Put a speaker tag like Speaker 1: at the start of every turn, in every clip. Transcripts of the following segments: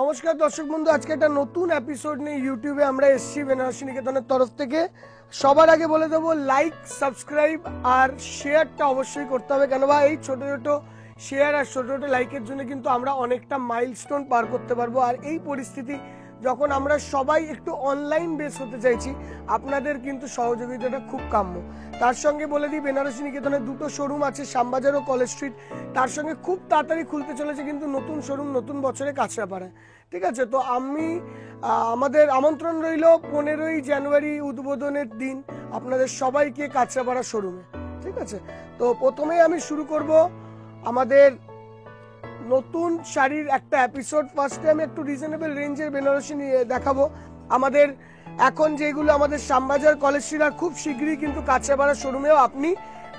Speaker 1: নমস্কার দর্শক বন্ধু, আজকে একটা নতুন এপিসোড নিয়ে ইউটিউবে আমরা এসেছি বেনারসি নিকেতনের তরফ থেকে। সবার আগে বলে দেবো, লাইক, সাবস্ক্রাইব আর শেয়ারটা অবশ্যই করতে হবে, কেন বা এই ছোট ছোট শেয়ার আর ছোট ছোট লাইকের জন্য কিন্তু আমরা অনেকটা মাইলস্টোন পার করতে পারবো। আর এই পরিস্থিতি যখন আমরা সবাই একটু অনলাইন বেস হতে চাইছি, আপনাদের কিন্তু সহযোগিতাটা খুব কাম্য। তার সঙ্গে বলে দিই, বেনারসি নিকেতনের দুটো শোরুম আছে, শ্যামবাজার ও কলেজ স্ট্রিট। তার সঙ্গে খুব তাড়াতাড়ি খুলতে চলেছে কিন্তু নতুন শোরুম নতুন বছরে কাঁচরাপাড়ায়। ঠিক আছে, তো আমাদের আমন্ত্রণ রইল 15ই জানুয়ারি উদ্বোধনের দিন আপনাদের সবাইকে কাঁচরাপাড়া শোরুমে। ঠিক আছে, তো প্রথমেই আমি শুরু করব আমাদের নতুন শাড়ির একটা এপিসোড। ফার্স্টে আমি একটু রিজনেবল রেঞ্জের বেনারসি নিয়ে দেখাবো। আমাদের এখন যেগুলো আমাদের শ্যামবাজার কলেজ স্ট্রিট আর খুব শীঘ্রই কিন্তু কাঁচরাপাড়া শোরুমেও আপনি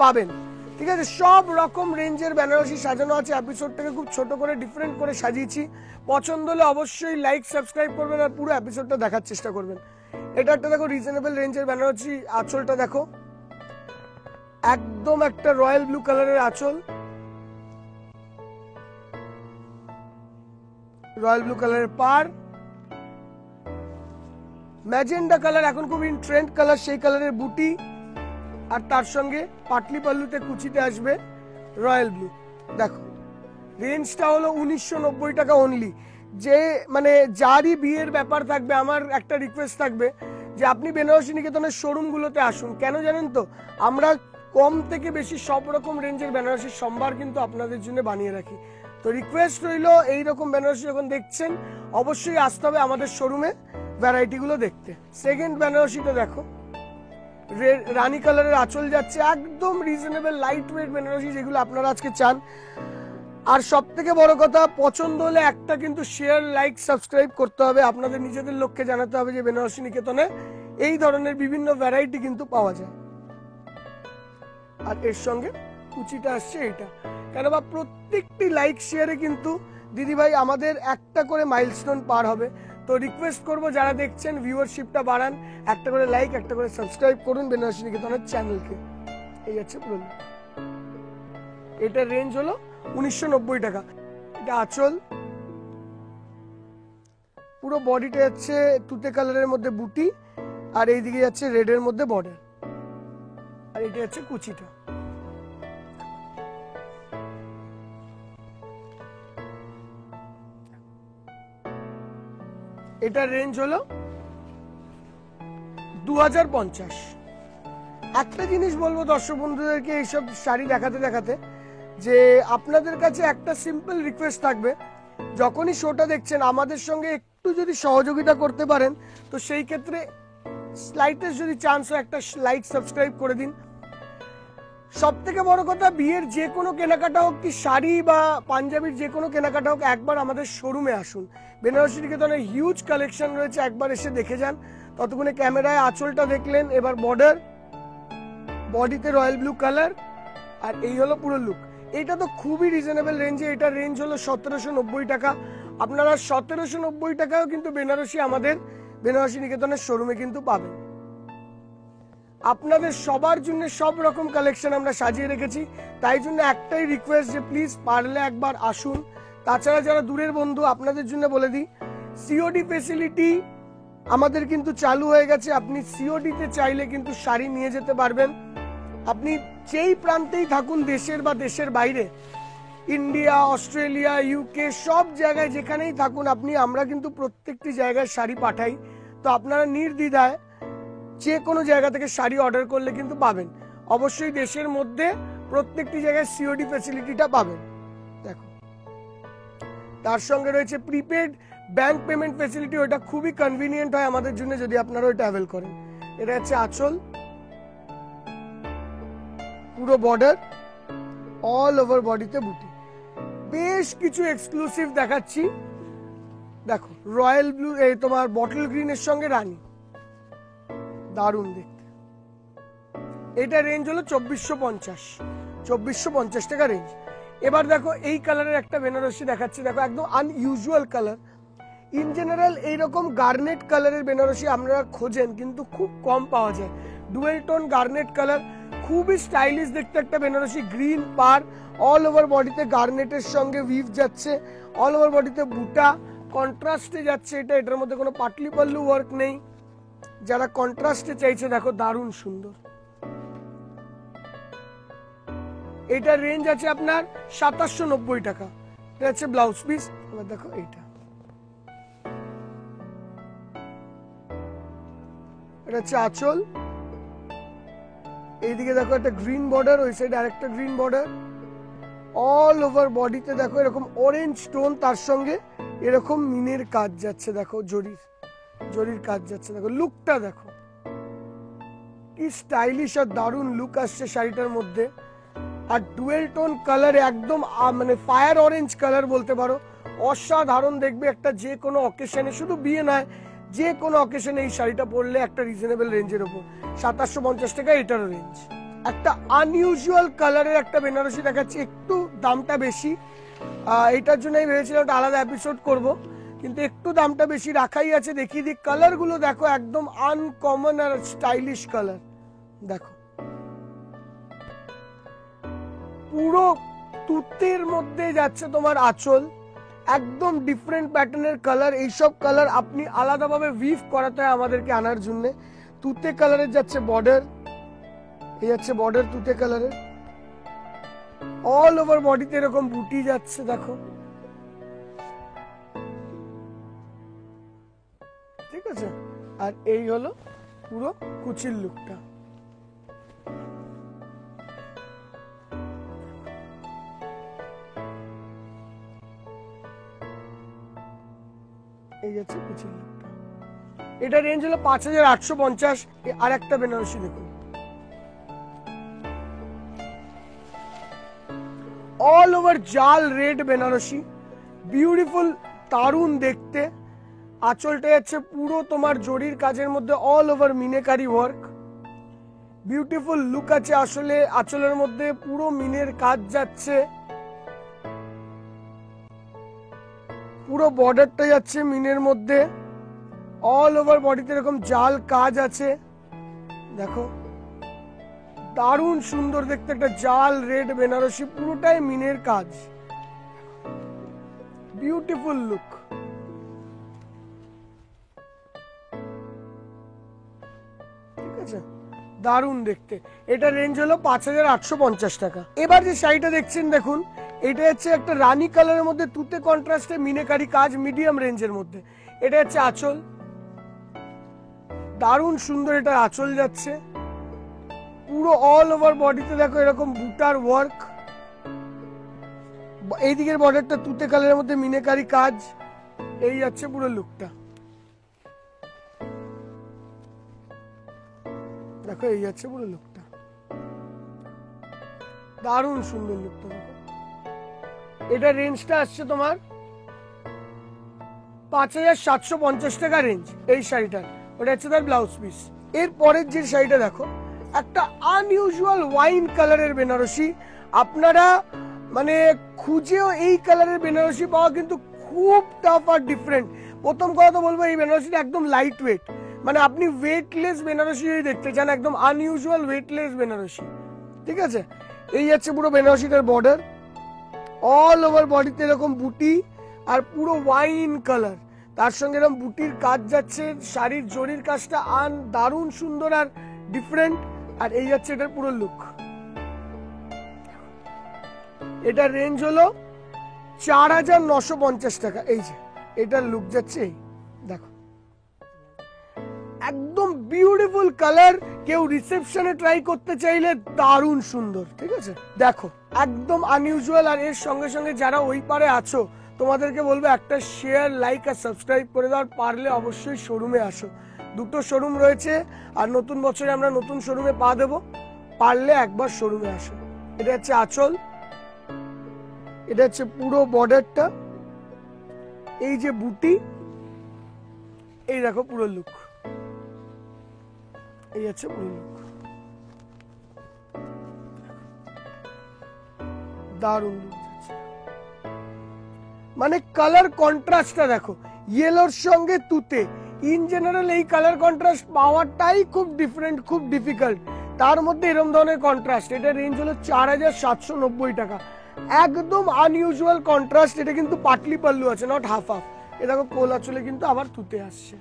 Speaker 1: পাবেন। ঠিক আছে, সব রকম রেঞ্জের বেনারসি সাজানো আছে। এপিসোডটাকে খুব ছোট করে ডিফারেন্ট করে সাজিয়েছি। পছন্দ হলে অবশ্যই লাইক, সাবস্ক্রাইব করবেন আর পুরো এপিসোডটা দেখার চেষ্টা করবেন। এটা একটা দেখো রিজনেবল রেঞ্জের বেনারসি। আঁচলটা দেখো, একদম একটা রয়্যাল ব্লু কালারের আঁচল, রয়্যাল ব্লু কালারের পার, ম্যাজেন্ডা কালার এখন খুব ইন ট্রেন্ড কালার, সেই কালারের বুটি, আর তার সঙ্গে পাটলি পাল্লুতে কুচিতে আসবে রয়্যাল ব্লু। দেখো রেঞ্জটা হলো 1990 টাকা অনলি। যে মানে যারই বিয়ের ব্যাপার থাকবে, আমার একটা রিকোয়েস্ট থাকবে যে আপনি বেনারসি নিকেতনের শোরুমগুলোতে আসুন। কেন জানেন তো, আমরা কম থেকে বেশি সব রকম রেঞ্জের বেনারসির সম্ভার কিন্তু আপনাদের জন্য বানিয়ে রাখি। তো রিকোয়েস্ট রইল, এইরকম বেনারসি যখন দেখছেন অবশ্যই আসতে হবে আমাদের শোরুমে ভ্যারাইটিগুলো দেখতে। সেকেন্ড বেনারসিটা দেখো, রানী কালারের আঁচল যাচ্ছে, একদম রিজনেবল লাইট ওয়েট বেনারসি যেগুলো আপনারা আজকে চান। আর সব থেকে বড় কথা, পছন্দ হলে একটা কিন্তু শেয়ার, লাইক, সাবস্ক্রাইব করতে হবে। আপনাদের নিজেদের লোককে জানাতে হবে যে বেনারসি নিকেতনে এই ধরনের বিভিন্ন ভ্যারাইটি কিন্তু পাওয়া যায়। আর এর সঙ্গে কুচিটা আসছে এইটা, কেন বা প্রত্যেকটি লাইক শেয়ারে কিন্তু দিদিভাই আমাদের একটা করে মাইলস্টোন পার হবে। তো রিকোয়েস্ট করব, যারা দেখছেন ভিউয়ারশিপটা বাড়ান, একটা করে লাইক, একটা করে সাবস্ক্রাইব করুন বেনারসি নিকেতনের চ্যানেলকে। এই আছে পুরো। এটার রেঞ্জ হলো 1990 টাকা। এটা আঁচল, পুরো বডিটা যাচ্ছে তুতে কালারের মধ্যে বুটি, আর এইদিকে যাচ্ছে রেডের মধ্যে বর্ডার, আর এটা হচ্ছে কুচিটা। এটার রেঞ্জ হলো 2050। একটা জিনিস বলবো দর্শক বন্ধুদেরকে এইসব শাড়ি দেখাতে দেখাতে, যে আপনাদের কাছে একটা সিম্পল রিকোয়েস্ট থাকবে, যখনই শোটা দেখছেন আমাদের সঙ্গে একটু যদি সহযোগিতা করতে পারেন, তো সেই ক্ষেত্রে স্লাইটেস্ট যদি চান্স হয় একটা লাইক, সাবস্ক্রাইব করে দিন। সব থেকে বড় কথা, বিয়ের যে কোনো কেনাকাটা হোক, কি শাড়ি বা পাঞ্জাবির যে কোনো কেনাকাটা হোক, একবার আমাদের শোরুমে আসুন। বেনারসি নিকেতনের হিউজ কালেকশন রয়েছে, একবার এসে দেখে যান। ততক্ষণে ক্যামেরায় আঁচলটা দেখলেন, এবার বর্ডার, বডিতে রয়্যাল ব্লু কালার, আর এই হলো পুরো লুক। এটা তো খুবই রিজনেবল রেঞ্জে। এটার রেঞ্জ হলো 1790 টাকা। আপনারা 1790 টাকাও কিন্তু বেনারসি আমাদের বেনারসি নিকেতনের শোরুমে কিন্তু পাবেন। আপনাদের সবার জন্য সব রকম কালেকশন আমরা সাজিয়ে রেখেছি, তাই জন্য একটাই রিকোয়েস্ট যে প্লিজ পারলে একবার আসুন। তাছাড়া যারা দূরের বন্ধু, আপনাদের জন্য বলে দিই, সিওডি ফেসিলিটি আমাদের কিন্তু চালু হয়ে গেছে। আপনি সিওডিতে চাইলে কিন্তু শাড়ি নিয়ে যেতে পারবেন। আপনি যেই প্রান্তেই থাকুন, দেশের বা দেশের বাইরে, ইন্ডিয়া, অস্ট্রেলিয়া, ইউকে, সব জায়গায় যেখানেই থাকুন আপনি, আমরা কিন্তু প্রত্যেকটি জায়গায় শাড়ি পাঠাই। তো আপনারা নির্দ্বিধায় যে কোনো জায়গা থেকে শাড়ি অর্ডার করলে কিন্তু পাবেন। অবশ্যই দেশের মধ্যে প্রত্যেকটি জায়গায় সিওডি ফ্যাসিলিটিটা পাবেন। দেখো, তার সঙ্গে রয়েছে প্রিপেড ব্যাংক পেমেন্ট ফ্যাসিলিটি। ওটা খুবই কনভিনিয়েন্ট হয় আমাদের জন্য যদি আপনারা ওইটা অ্যাভেল করেন। এটা হচ্ছে আঁচল, পুরো বর্ডার, অল ওভার বডিতে বুটি। বেশ কিছু এক্সক্লুসিভ দেখাচ্ছি। দেখো রয়্যাল ব্লু, এই তোমার বটল গ্রিনের সঙ্গে রানী, দারুণ দেখতে। এটা রেঞ্জ হলো 2450 টাকা রেঞ্জ। এবার দেখো এই কালারের একটা বেনারসি দেখাচ্ছি। দেখো একদম আনইউজুয়াল কালার। ইন জেনারেল এইরকম গার্নেট কালারের বেনারসি আপনারা খোঁজেন কিন্তু খুব কম পাওয়া যায়। ডুয়েল টোন গার্নেট কালার, খুবই স্টাইলিশ দেখতে একটা বেনারসি। গ্রিন পার, অল ওভার বডিতে গার্নেটের সঙ্গে উইভ যাচ্ছে, অল ওভার বডিতে বুটা, কন্ট্রাস্টে যাচ্ছে এটা, এটার মধ্যে কোনো পাটলি পাল্লু ওয়ার্ক নেই। যারা কন্ট্রাস্টে চাইছে দেখো দারুণ সুন্দর। এটার রেঞ্জ আছে আপনার 2790 টাকা। এটা হচ্ছে ব্লাউজ পিস। এবার দেখো এটা, এটা হচ্ছে আঁচল। এইদিকে দেখো একটা গ্রিন বর্ডার, ওই সাইডে আরেকটা গ্রিন বর্ডার। অল ওভার বডিতে দেখো এরকম অরেঞ্জ স্টোন, তার সঙ্গে এরকম মিনের কাজ যাচ্ছে, দেখো জরির কাজ যাচ্ছে। দেখো লুকটা দেখো কি স্টাইলিশ আর দারুণ লুক আসছে শাড়িটার মধ্যে। আর ডুয়েল টোন কালারে একদম মানে ফায়ার অরেঞ্জ কালার বলতে পারো, অসাধারণ দেখবে একটা যে কোনো অকেশনে, শুধু বিয়ে নয় যে কোনো অকেশনে এই শাড়িটা পরলে একটা রিজনেবল রেঞ্জের উপর। 2750 টাকা এটারও রেঞ্জ। একটা আনইউজুয়াল কালারের একটা বেনারসি দেখাচ্ছি, একটু দামটা বেশি। এটার জন্য আমি ভেবেছিলাম একটা আলাদা এপিসোড করব, কিন্তু একটু দামটা বেশি রাখাই আছে। দেখিয়ে দিই কালার গুলো, দেখো একদম আনকমন আর স্টাইলিশ কালার। দেখো পুরো তুতের মধ্যে যাচ্ছে তোমার আঁচল, একদম ডিফারেন্ট প্যাটার্নের কালার। এইসব কালার আপনি আলাদাভাবে উইভ করাতে হয় আমাদেরকে আনার জন্য। তুতে কালারের যাচ্ছে বর্ডার, এই যাচ্ছে বর্ডার তুতে কালারের। অল ওভার বডিতে এরকম বুটি যাচ্ছে দেখো, ঠিক আছে। আর এই হলো পুরো কুচির লুকটা। এই যাচ্ছে কুচির লুকটা। এটা রেঞ্জ হলো 5850। আর একটা বেনারসি দেখুন, অল ওভার জাল রেড বেনারসি, বিউটিফুল দারুণ দেখতে। আঁচলটা যাচ্ছে পুরো তোমার জরির কাজের মধ্যে, all over meenakari work, beautiful look আছে। আসলে আঁচলের মধ্যে পুরো মিনের কাজ যাচ্ছে, পুরো বর্ডারটা যাচ্ছে মিনের মধ্যে। অল ওভার বডিতে এরকম জাল কাজ আছে, দেখো দারুণ সুন্দর দেখতে একটা জাল রেড বেনারসি, পুরোটাই মিনের কাজ, বিউটিফুল লুক। ঠিক আছে, দারুণ দেখতে। এটা রেঞ্জ হলো 5850 টাকা। এবার যে শাড়িটা দেখছেন দেখুন, এটা হচ্ছে একটা রানী কালারের মধ্যে তুতে কন্ট্রাস্টে মিনেকারি কাজ, মিডিয়াম রেঞ্জের মধ্যে। এটা হচ্ছে আঁচল, দারুণ সুন্দর এটা আঁচল যাচ্ছে। পুরো অল ওভার বডিতে দেখো এরকম বুটার ওয়ার্ক, এই দিকের বর্ডারটা তুতে কালারের মধ্যে মিনেকারি কাজ। এই যাচ্ছে পুরো লুকটা, দেখো এই যাচ্ছে পুরো লুকটা, দারুণ সুন্দর লুকটা দেখো। এটা রেঞ্জটা আসছে তোমার 5750 টাকা রেঞ্জ এই শাড়িটার। ওটা হচ্ছে তার ব্লাউজ পিস। এর পরের যে শাড়িটা দেখো, একটা আনইউজুয়াল ওয়াইন কালারের বেনারসি। আপনারা মানে খুঁজেও এই কালারের বেনারসি পাওয়া কিন্তু খুব টাফ আর ডিফারেন্ট। প্রথম কথা তো বলবো এই বেনারসিটা একদম লাইট ওয়েট, মানে আপনি ওয়েটলেস বেনারসি যদি দেখতে চান, একদম আনইউজুয়াল ওয়েটলেস বেনারসি। ঠিক আছে, এই যাচ্ছে পুরো বেনারসিটার বর্ডার, অল ওভার বডিতে এরকম বুটি আর পুরো ওয়াইন কালার, তার সঙ্গে এরকম বুটির কাজ যাচ্ছে। শাড়ির জরির কাজটা দারুণ সুন্দর আর ডিফারেন্ট। আর এই যাচ্ছে এটার পুরো লুক। এটা রেঞ্জ হলো 4950 টাকা। এই যে এটার লুক যাচ্ছে, এই দেখো একদম বিউটিফুল কালার। কেউ রিসেপশনে ট্রাই করতে চাইলে দারুণ সুন্দর। ঠিক আছে, দেখো একদম আনইউজুয়াল। আর এর সঙ্গে সঙ্গে যারা ওই পারে আছো তোমাদেরকে বলবো একটা শেয়ার, লাইক আর সাবস্ক্রাইব করে দাও। পারলে অবশ্যই শোরুমে আসো, দুটো শোরুম রয়েছে। আর নতুন বছরে আমরা নতুন শোরুমে পা দেবো, পারলে একবার শোরুমে আসো। এটা হচ্ছে আঁচল, এটা হচ্ছে পুরো বর্ডারটা, এই যে বুটি, এই দেখো পুরো লুক, এই হচ্ছে পুরো লুক, দারুণ লুক। মানে কালার কন্ট্রাস্টটা দেখো, ইয়েলোর সঙ্গে তুতে। ইন জেনারেল এই কালার কন্ট্রাস্ট পাওয়াটাই খুব ডিফারেন্ট, খুব ডিফিকাল্ট। তার মধ্যে এরকম ধরনের কন্ট্রাস্ট। এটা রেঞ্জ হলো 4790 টাকা, একদম আনইউজুয়াল কন্ট্রাস্ট। এটা কিন্তু পাটলি পাল্লু আছে, নট হাফ হাফ। এ দেখো কোল আঁচলে কিন্তু আবার তুতে আসছে,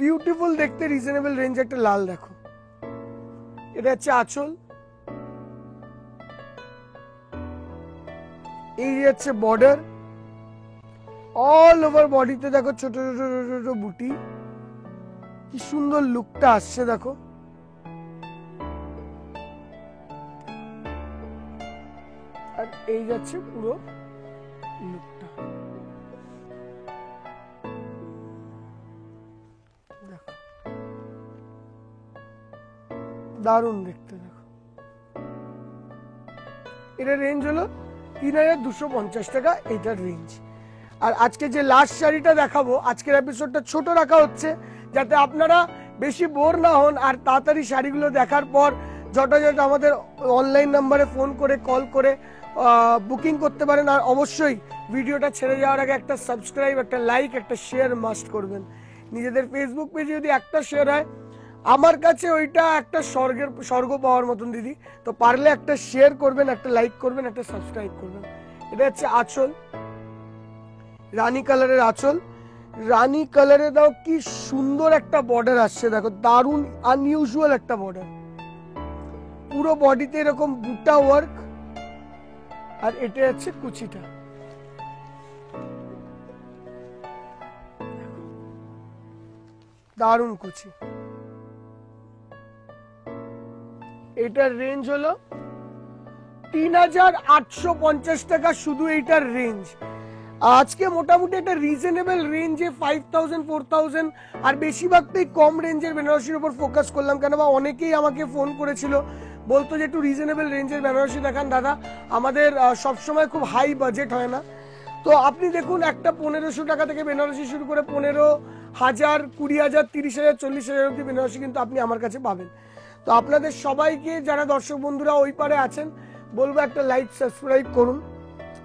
Speaker 1: বিউটিফুল দেখতে, রিজনেবল রেঞ্জ। একটা লাল দেখো, এটা হচ্ছে আঁচল, এই হচ্ছে বর্ডার, অল ওভার বডিতে দেখো ছোট ছোট ছোট ছোট বুটি, কি সুন্দর লুকটা আসছে দেখো। আর এই যাচ্ছে পুরো লুকটা, দেখো দারুণ দেখতে। দেখো এটার রেঞ্জ হলো 3250 টাকা, এটার রেঞ্জ। আর আজকে যে লাস্ট শাড়িটা দেখাবো, আজকের এপিসোডটা ছোট রাখা হচ্ছে যাতে আপনারা বেশি বোর না হন, আর তাড়াতাড়ি শাড়িগুলো দেখার পর যথাযথ আমাদের অনলাইন নাম্বারে ফোন করে কল করে বুকিং করতে পারেন। আর অবশ্যই ভিডিওটা ছেড়ে যাওয়ার আগে একটা সাবস্ক্রাইব, একটা লাইক, একটা শেয়ার মাস্ট করবেন। নিজেদের ফেসবুক পেজে যদি একটা শেয়ার হয়, আমার কাছে ওইটা একটা স্বর্গ পাওয়ার মতন দিদি। তো পারলে একটা শেয়ার করবেন, একটা লাইক করবেন, একটা সাবস্ক্রাইব করবেন। এটা হচ্ছে আঁচল, রানী কালারের আঁচল, রানী কালারে দাও কি সুন্দর একটা বর্ডার আসছে দেখো, দারুণ আনইউজুয়াল একটা বর্ডার, পুরো বডিতে এরকম বুটা ওয়ার্ক। আর এটা হচ্ছে কুচিটা, দারুণ কুচি। এটার রেঞ্জ হলো 3850 টাকা, শুধু এইটার রেঞ্জ। আজকে মোটামুটি একটা রিজনেবল রেঞ্জে 5000 4000 আর বেশিরভাগটাই কম রেঞ্জের বেনারসির উপর ফোকাস করলাম, কেন বা অনেকেই আমাকে ফোন করেছিল, বলতো যে একটু রিজনেবল রেঞ্জের বেনারসি দেখান দাদা, আমাদের সবসময় খুব হাই বাজেট হয় না। তো আপনি দেখুন, একটা 1500 টাকা থেকে বেনারসি শুরু করে 15,000 20,000 30,000 40,000 অব্দি বেনারসি কিন্তু আপনি আমার কাছে পাবেন। তো আপনাদের সবাইকে, যারা দর্শক বন্ধুরা ওই পারে আছেন, বলবো একটা লাইক সাবস্ক্রাইব করুন।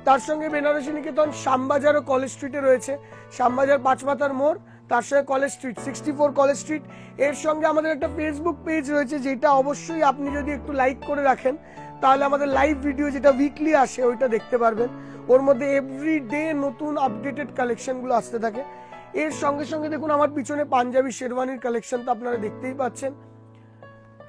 Speaker 1: তার সঙ্গে বেনারসি নিকেতন শ্যামবাজার ও কলেজ স্ট্রিটে রয়েছে, শ্যামবাজার পাঁচমাথার মোড়, তার সঙ্গে কলেজ স্ট্রিট 64 কলেজ স্ট্রিট। এর সঙ্গে আমাদের একটা ফেসবুক পেজ রয়েছে, যেটা অবশ্যই আপনি যদি একটু লাইক করে রাখেন তাহলে আমাদের লাইভ ভিডিও যেটা উইকলি আসে ওইটা দেখতে পারবেন। ওর মধ্যে এভরিডে নতুন আপডেটেড কালেকশনগুলো আসতে থাকে। এর সঙ্গে সঙ্গে দেখুন আমার পিছনে পাঞ্জাবি শেরওয়ানির কালেকশন তো আপনারা দেখতেই পাচ্ছেন।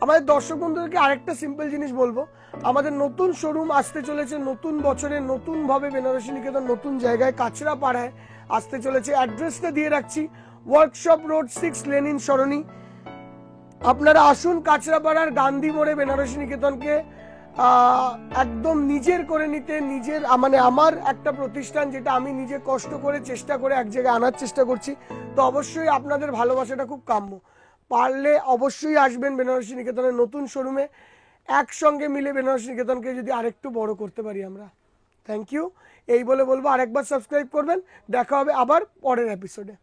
Speaker 1: আমাদের দর্শক বন্ধুদেরকে আরেকটা সিম্পল জিনিস বলবো, আমাদের নতুন শোরুম আসতে চলেছে নতুন বছরে, নতুন ভাবে বেনারসি নিকেতন নতুন জায়গায় কাঁচরাপাড়ায় আসতে চলেছে। অ্যাড্রেসটা দিয়ে রাখছি, ওয়ার্কশপ রোড 6 লেনিন সরণি। আপনারা আসুন কাঁচরাপাড়ার গান্ধী মোড়ে বেনারসি নিকেতনকে একদম নিজের করে নিতে, নিজের মানে আমার একটা প্রতিষ্ঠান যেটা আমি নিজে কষ্ট করে চেষ্টা করে এক জায়গায় আনার চেষ্টা করছি। তো অবশ্যই আপনাদের ভালোবাসাটা খুব কাম্য, পারলে অবশ্যই আসবেন বেনারসি নিকেতনের নতুন শোরুমে। একসঙ্গে মিলে বেনারসি নিকেতনকে যদি আরেকটু বড় করতে পারি আমরা। থ্যাংক ইউ, এই বলে বলবো আরেকবার সাবস্ক্রাইব করবেন। দেখা হবে আবার পরের এপিসোডে।